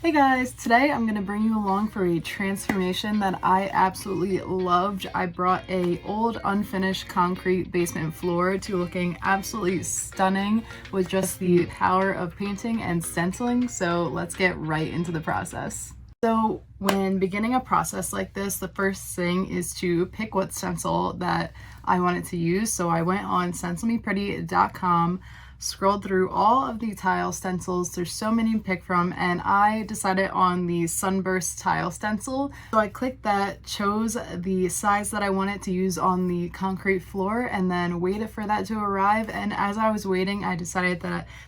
Hey guys, today I'm going to bring you along for a transformation that I absolutely loved. I brought a old unfinished concrete basement floor to looking absolutely stunning with just the power of painting and stenciling, so let's get right into the process. So when beginning a process like this, the first thing is to pick what stencil that I wanted to use. So I went on stencilingpretty.com, scrolled through all of the tile stencils. There's so many to pick from, and I decided on the Sunburst tile stencil. So I clicked that, chose the size that I wanted to use on the concrete floor, and then waited for that to arrive. And as I was waiting, I decided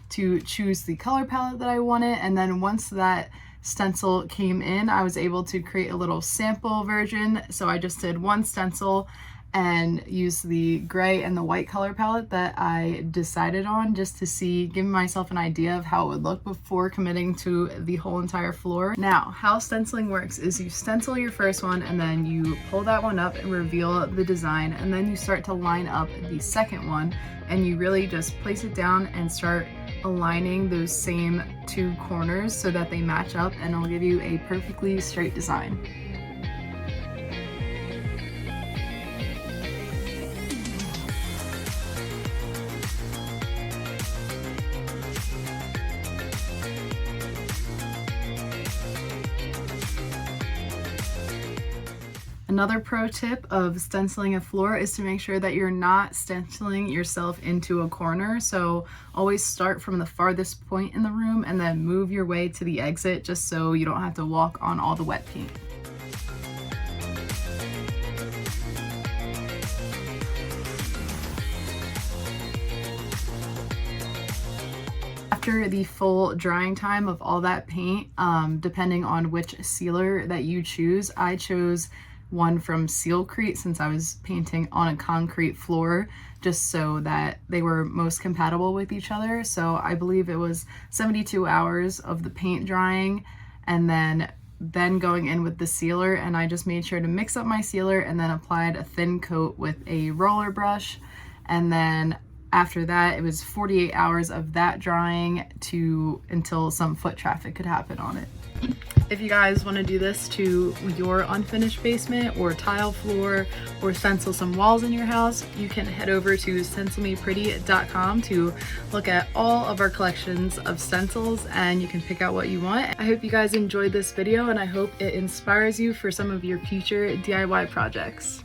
to choose the color palette that I wanted, and then once that stencil came in, I was able to create a little sample version. So I just did one stencil and used the gray and the white color palette that I decided on, just to give myself an idea of how it would look before committing to the whole entire floor. Now, how stenciling works is you stencil your first one and then you pull that one up and reveal the design, and then you start to line up the second one and you really just place it down and start aligning those same two corners so that they match up, and it'll give you a perfectly straight design. Another pro tip of stenciling a floor is to make sure that you're not stenciling yourself into a corner. So always start from the farthest point in the room and then move your way to the exit, just so you don't have to walk on all the wet paint. After the full drying time of all that paint, depending on which sealer that you choose, I chose one from Sealcrete since I was painting on a concrete floor, just so that they were most compatible with each other. So I believe it was 72 hours of the paint drying and then going in with the sealer, and I just made sure to mix up my sealer and then applied a thin coat with a roller brush, and then after that it was 48 hours of that drying until some foot traffic could happen on it. If you guys want to do this to your unfinished basement or tile floor, or stencil some walls in your house, you can head over to stencilingpretty.com to look at all of our collections of stencils, and you can pick out what you want. I hope you guys enjoyed this video, and I hope it inspires you for some of your future DIY projects.